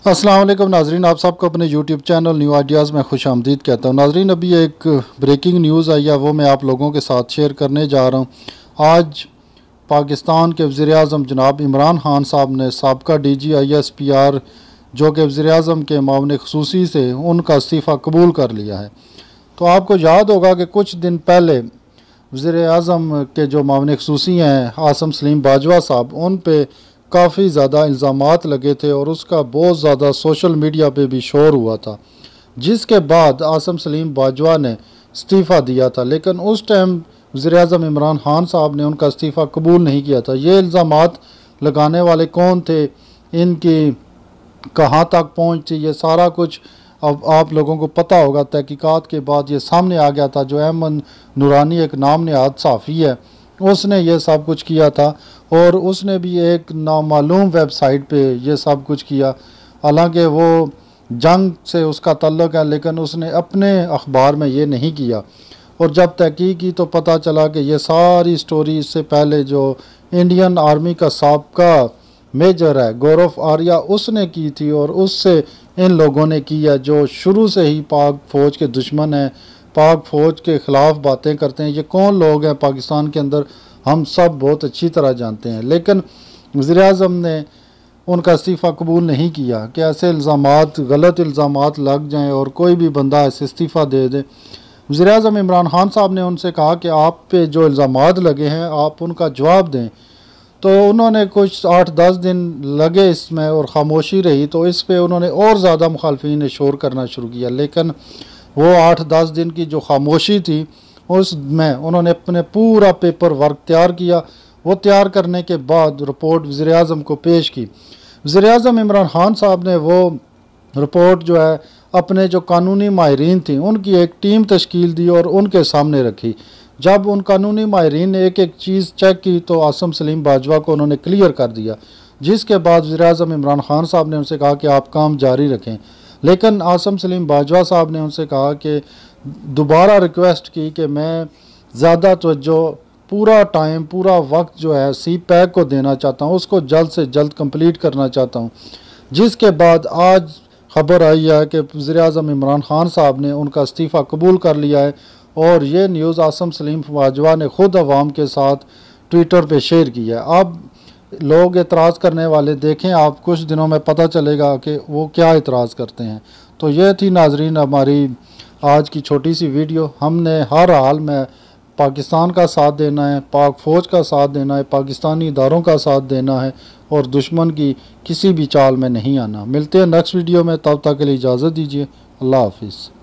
अस्सलाम वालेकुम नाजरीन, आप सबको अपने यूट्यूब चैनल न्यू आइडियाज़ में खुश आमदीद कहता हूँ। नाजरीन, अभी एक ब्रेकिंग न्यूज़ आई है, वो मैं आप लोगों के साथ शेयर करने जा रहा हूँ। आज पाकिस्तान के वज़ीर-ए-आज़म जनाब इमरान खान साहब ने साबका DG ISPR जो कि वज़ीर-ए-आज़म के मामले ख़ुसूसी से उनका इस्तीफ़ा कबूल कर लिया है। तो आपको याद होगा कि कुछ दिन पहले वज़ीर-ए-आज़म के जो मामले ख़ुसूसी हैं आसिम सलीम बाजवा साहब, उन पे काफ़ी ज़्यादा इल्ज़ामात लगे थे और उसका बहुत ज़्यादा सोशल मीडिया पे भी शोर हुआ था, जिसके बाद आसिम सलीम बाजवा ने इस्तीफ़ा दिया था। लेकिन उस टाइम वज़ीर-ए-आज़म इमरान खान साहब ने उनका इस्तीफ़ा कबूल नहीं किया था। ये इल्ज़ामात लगाने वाले कौन थे, इनकी कहाँ तक पहुँच थी, ये सारा कुछ अब आप लोगों को पता होगा। तहकीकात के बाद ये सामने आ गया था। जो अहमद नूरानी एक नाम नहाद सहाफ़ी है, उसने ये सब कुछ किया था और उसने भी एक नामालूम वेबसाइट पे ये सब कुछ किया। हालांकि वो जंग से उसका ताल्लुक़ है, लेकिन उसने अपने अखबार में ये नहीं किया। और जब तहकीक की तो पता चला कि ये सारी स्टोरी इससे पहले जो इंडियन आर्मी का साबका मेजर है गौरव आर्या, उसने की थी और उससे इन लोगों ने की है, जो शुरू से ही पाक फ़ौज के दुश्मन हैं, पाक फ़ौज के ख़िलाफ़ बातें करते हैं। ये कौन लोग हैं पाकिस्तान के अंदर, हम सब बहुत अच्छी तरह जानते हैं। लेकिन वज़ीर-ए-आज़म ने उनका इस्तीफ़ा कबूल नहीं किया कि ऐसे इल्ज़ामात, गलत इल्ज़ामात लग जाएं और कोई भी बंदा ऐसे इस्तीफ़ा दे दे। वज़ीर-ए-आज़म इमरान खान साहब ने उनसे कहा कि आप पे जो इल्ज़ामात लगे हैं आप उनका जवाब दें। तो उन्होंने कुछ 8-10 दिन लगे इसमें और ख़ामोशी रही, तो इस पे उन्होंने और ज़्यादा मुखालफिन ने शोर करना शुरू किया। लेकिन वो 8-10 दिन की जो खामोशी थी उसमें उन्होंने अपने पूरा पेपर वर्क तैयार किया। वो तैयार करने के बाद रिपोर्ट वज़ीर-ए-आज़म को पेश की। वज़ीर-ए-आज़म इमरान खान साहब ने वो रिपोर्ट जो है अपने जो कानूनी माहिरीन थी उनकी एक टीम तश्कील दी और उनके सामने रखी। जब उन कानूनी माहिरीन ने एक एक चीज़ चेक की तो आसिम सलीम बाजवा को उन्होंने क्लियर कर दिया, जिसके बाद वज़ीर-ए-आज़म इमरान खान साहब ने उनसे कहा कि आप काम जारी रखें। लेकिन आसिम सलीम बाजवा साहब ने उनसे कहा कि दोबारा रिक्वेस्ट की कि मैं ज़्यादा तवज्जो, पूरा टाइम, पूरा वक्त जो है CPAC को देना चाहता हूँ, उसको जल्द से जल्द कंप्लीट करना चाहता हूँ। जिसके बाद आज खबर आई है कि वज़ीर-ए-आज़म इमरान खान साहब ने उनका इस्तीफ़ा कबूल कर लिया है और ये न्यूज़ आसिम सलीम बाजवा ने ख़ुद अवाम के साथ ट्विटर पे शेयर की है। अब लोग एतराज़ करने वाले देखें, आप कुछ दिनों में पता चलेगा कि वो क्या एतराज़ करते हैं। तो ये थी नाजरीन हमारी आज की छोटी सी वीडियो। हमने हर हाल में पाकिस्तान का साथ देना है, पाक फ़ौज का साथ देना है, पाकिस्तानी इदारों का साथ देना है और दुश्मन की किसी भी चाल में नहीं आना। मिलते हैं नेक्स्ट वीडियो में, तब तक के लिए इजाज़त दीजिए। अल्लाह हाफिज़।